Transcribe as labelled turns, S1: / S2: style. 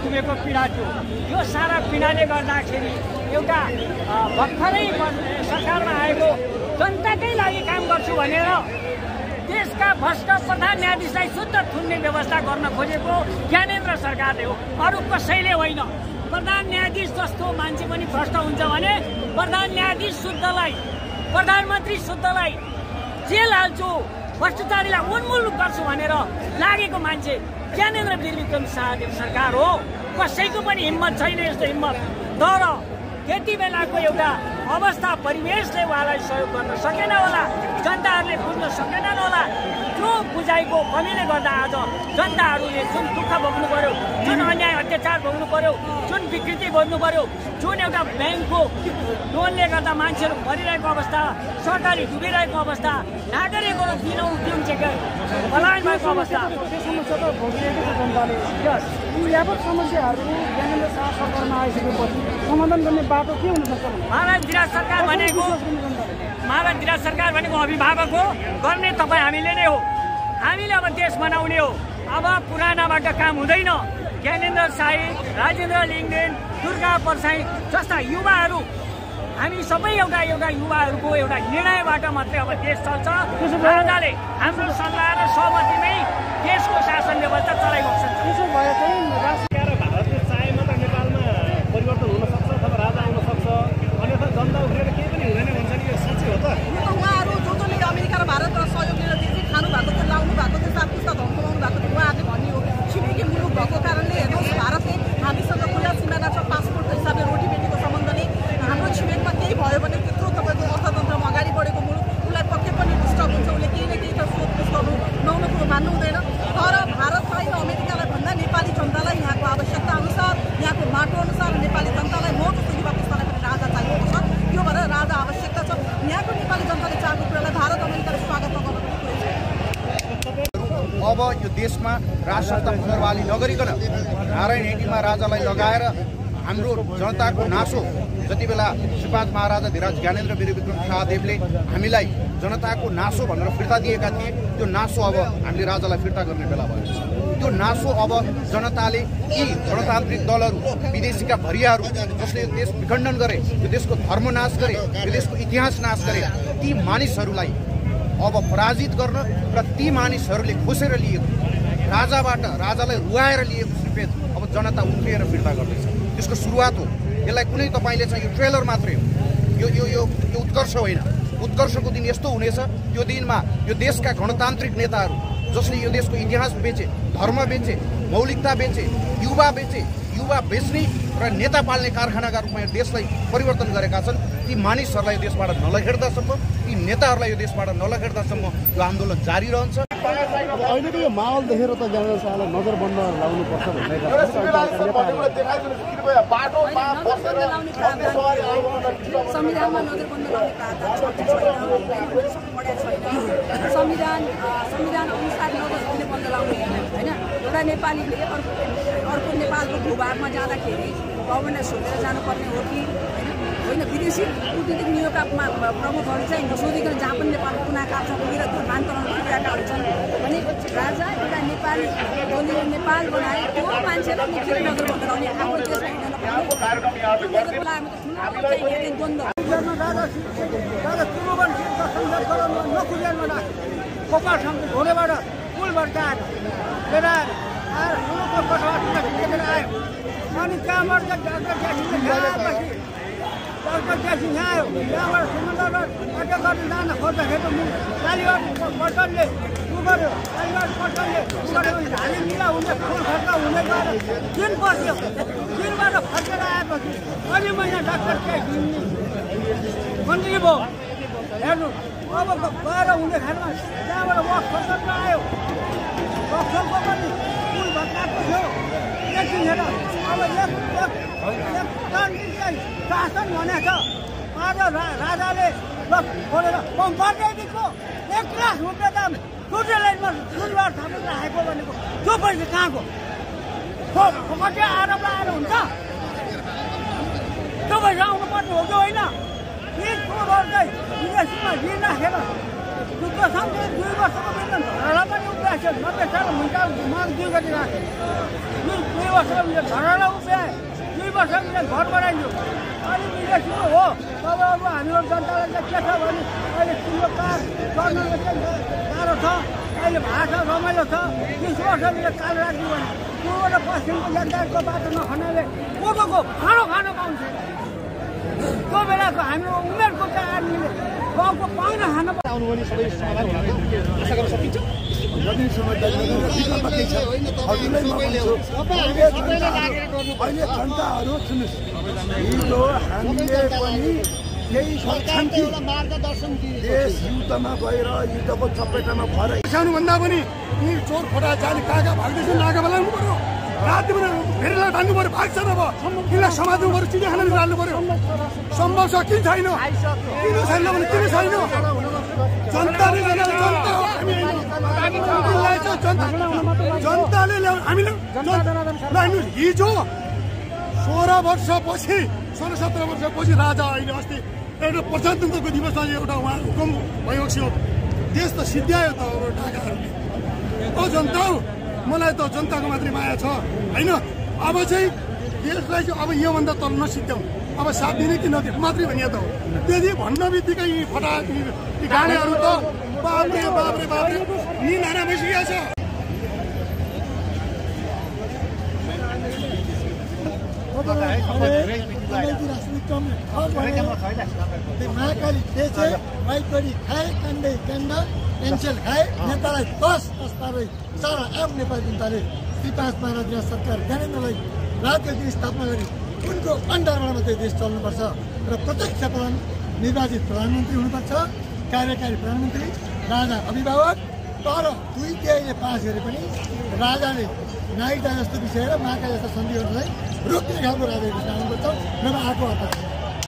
S1: डुबेको पीडा थियो। यो सारा पीडाले गर्दाखेरि एउटा भर्खरै सरकारमा आएको जनताकै लागि काम गर्छु भनेर देशका भ्रष्ट प्रधान न्यायाधीशलाई शुद्ध थुन्ने व्यवस्था गर्न खोजेको ज्ञानेन्द्र सरकारले हो, अरू कसैले होइन। प्रधान न्यायाधीश जस्तो मान्छे पनि भ्रष्ट हुन्छ भने प्रधान न्यायाधीश शुद्धलाई, प्रधानमन्त्री शुद्धलाई जेल हाल्छु, भ्रष्टाचारीलाई उन्मूलन गर्छु भनेर लागेको मान्छे ज्ञानेन्द्र वीरविक्रम शाहदेव सरकार हो। कसैको पनि हिम्मत छैन यस्तो हिम्मत। तर त्यति बेलाको एउटा अवस्था परिवेशले उहाँलाई सहयोग गर्न सकेन होला, जनताहरूले बुझ्न सकेनन् होला। त्यो बुझाइको कमीले गर्दा आज जनताहरूले जुन दुःख भोग्नु पर्यो, जुन अन्याय अत्याचार भोग्नु पर्यो, जुन विकृति भोग्नु पर्यो, जुन एउटा ब्याङ्कको लोनले गर्दा मान्छेहरू मरिरहेको अवस्था, सरकारी डुबिरहेको अवस्था, नागरिकहरू दिनौँ दिउँचेको पलायन भएको अवस्था,
S2: समस्या त भोगिरहेको छ जनताले। यी व्यापक समस्याहरू ज्ञानेन्द्र शाह सरकारमा आइसकेपछि समाधान गर्ने बाटो के हुन सक्छ?
S1: महाराज विराट सरकार भनेको अभिभावक हो, गर्ने तपाईँ हामीले नै हो। हामीले अब देश बनाउने हो। अब पुरानाबाट काम हुँदैन। ज्ञानेन्द्र शाही, राजेन्द्र लिङ्गदेन, दुर्गा परसाई जस्ता युवाहरू, हामी सबै एउटा युवाहरूको एउटा निर्णयबाट मात्रै अब देश चल्छ। राजाले हाम्रो सल्लाह र सहमतिमै देशको शासन व्यवस्था चलाइएको छ।
S2: त्यसो भए चाहिँ
S3: राष्ट्रिय र भारतले चाहेमा त नेपालमा परिवर्तन हुन सक्छ अथवा राजा आउन सक्छ, अन्यथा जनता उठेर केही पनि हुँदैन भन्छ नि, यो साँच्चै हो त?
S4: उहाँहरू जसले अमेरिका र भारतबाट सहयोग लिएर जे खानु भएको थियो, लाउनु भएको थियो, सात पुस्ता धम्काउनु भएको थियो, उहाँहरूले भन्यो छिमेकी मुलुक भएको कारणले हेर्नुहोस् भारतले हामीसँग खुला सिमाना छ, पासपोर्टको हिसाबले रोटीबेटीको सम्बन्धले हाम्रो छिमेकमा केही भयो भने त्यत्रो तपाईँको अर्थतन्त्रमा अगाडि बढेको मुलुक, उसलाई पक्कै पनि डिस्टर्ब हुन्छ, उसले केही न केही त सोधपुछ गर्नु नहुने कुरो मान्नु हुँदैन। तर भारतलाई र अमेरिकालाई भन्दा नेपाली जनतालाई यहाँको आवश्यकता अनुसार, यहाँको माटो अनुसार नेपाली जनतालाई म जस्तो युवा पुस्तालाई पनि राजा चाहिएको छ। त्यो भएर राजा आवश्यकता छ। यहाँको नेपाली जनताले चाहेको कुरालाई भारत अमेरिकाले स्वागत नगर्नु
S5: अब यो देशमा राज संस्था पुनर्वाली नगरिकन नारायण हेटीमा राजालाई लगाएर हाम्रो जनताको नासो जति बेला श्रीपाद महाराजा धिराज ज्ञानेन्द्र वीरविक्रम शाहदेवले हामीलाई जनताको नासो भनेर फिर्ता दिएका थिए, त्यो नासो अब हामीले राजालाई फिर्ता गर्ने बेला भएको छ। त्यो नासो अब जनताले यी गणतान्त्रिक दलहरू, विदेशीका भरियाहरू जसले यो देश विखण्डन गरे, यो देशको धर्म नाश गरे, यो देशको इतिहास नाश गरे, ती मानिसहरूलाई अब पराजित गर्न र ती मानिसहरूले खोसेर लिएको राजालाई रुवाएर लिएको श्रीपेद अब जनता उठेर फिर्ता गर्दैछ। त्यसको सुरुवात हो। यसलाई कुनै तपाईँले चाहिँ यो ट्रेलर मात्रै हो, यो उत्कर्ष होइन। उत्कर्षको दिन यस्तो हुनेछ, त्यो दिनमा यो देशका गणतान्त्रिक नेताहरू जसले यो देशको इतिहास बेचे, धर्म बेचे, मौलिकता बेचे, युवा बेच्ने र नेता पाल्ने कारखानाका रूपमा यो देशलाई परिवर्तन गरेका छन्, ती मानिसहरूलाई यो देशबाट नलखेड्दासम्म, ती नेताहरूलाई यो देशबाट नलखेड्दासम्म यो आन्दोलन जारी रहन्छ।
S2: अहिलेको यो माहौल देखेर त ज्ञानेन्द्र शाहलाई नजरबन्द लाउनुपर्छ भन्ने
S4: संविधानमा नजरबन्द लाउने संविधान अनुसार नजरबन्दी बन्द लाउने होइन। एउटा नेपालीले अर्को नेपालको भूभागमा जाँदाखेरि गभर्नेन्स सोधेर जानुपर्ने हो कि होइन? विदेशी कूटनीतिक नियोगमा प्रमुखहरू चाहिँ नसोधिकन जहाँ पनि नेपालको कुना काप्चा पुगेर धर्मान्तरण गरिरहेका हुन्छन् भने राजा एउटा नेपाली बोलेर नेपाल बनाए त्यो मान्छेलाई मुख्य नजरबन्द लाउने हाम्रो देशमा
S1: घोडेबाट पुलबाट आयो अनि त्यहाँबाट डक्टर क्यासी आयो। त्यहाँबाट समुद्रबाट अटक गर्न जान खोज्दाखेरि कालीबाट पटलले गऱ्यो, कालीबाट पटलले धानी मिला हुने फुल खर्च हुने गएर दिन बस्यो। दिनबाट फर्केर आएपछि अनि महिना डाक्टर क्यासी मन्त्री भयो। हेर्नु अब गएर हुने खानमा त्यहाँबाट वक फर्केर आयो। वक्सलको पनि पुल भत्काएको थियो। त्यतिखेर अब एक शासन भनेको छ। आज राजाले खोलेर गर्दैदेखिको 1 लाख रुपियाँ दाम स्विजरल्यान्डमा सुनवार थापेर राखेको भनेको त्यो पैसा कहाँको? कति आरोप लगाएर हुन्छ? त्यो पैसा आउनुपर्ने हो कि होइन? यी कुरोहरू चाहिँ विदेशीमा ऋण राखेर
S2: त्यो सँगै 2 वर्षको वेतन धरहरा पनि उभ्याएको छ। 90 साल मुन्टा मन दिउ गरी राखे। 2 वर्षको वेतन धरहरा उभ्याए। 2 वर्षको वेतन घर बनाइदियो। अनि विदेशी हो। तब अब हामीहरू जनतालाई चाहिँ के छ भने अहिले तिम्रो कार चढ्नलाई चाहिँ गाह्रो छ। अहिले भाषा रमाइलो छ। 20 वर्ष वेतन काल राख्दियो भने पूर्व र पश्चिमको जनताको बाटो नखानाले कोदोको खानो खान पाउँछ। त्यो बेलाको हाम्रो उमेरको चाहिँ आदमीले गाउँको पाहुना खान
S3: आउनु भने सबै समाधान हुन्छ आशा गर्न सकिन्छ।
S6: अहिले जनताहरू सुन्नुहोस्, हिजो हामीले पनि केही सक्छन् कि देश युद्धमा गएर युद्धको चपेटामा भएर सानोभन्दा पनि यी चोर खोटा जाने कागा भाग्दैछ नागा बोलाउनु पर्यो। राति पनि फेरि धान्नु पर्यो। भाग्छ अब किन समात्नु पर्यो, चिडियाखानाले राल्नु पर्यो। सम्भव छ कि छैन? किन छैन भने किन छैन? जनताले जनताले हामीले हिजो 16 वर्षपछि 16-17 वर्षपछि राजा अहिले अस्ति एउटा प्रजातन्त्रको दिवसमा एउटा उहाँ हुकुम भएको थियो। देश त सिद्ध्यायो त अब ढाकाहरूले। जनता हो, मलाई त जनताको मात्रै माया छ होइन। अब चाहिँ देशलाई चाहिँ अब योभन्दा तल नसिद्ध्याउँ। अब 7 दिने कि नदिने मात्रै भनिया त हो। त्यति भन्न बित्तिकै यी फटा यी गाडीहरू त बाब्रे बाब्रे बाब्रे निनारा भइसकेको छ।
S7: महाकाली बेचे वाइपडी खाए काण्डै काण्ड पेन्सन खाए नेतालाई 10 पारे सारा आम नेपाली जनताले श्री 5 महाराज सरकार ज्ञानेन्द्रलाई राज्यको स्थापना गरी उनको अन्डरमा मात्रै देश चल्नुपर्छ र प्रत्यक्ष निर्वाचित प्रधानमन्त्री हुनुपर्छ, कार्यकारी प्रधानमन्त्री, राजा अभिभावक। तर 2/3ले पास गरे पनि राजाले नागरिकता जस्तो विषय र महाकाली जस्तो सन्धिहरूलाई रोक्ने खालको राजाको आउनुपर्छ। नभए आएको हतार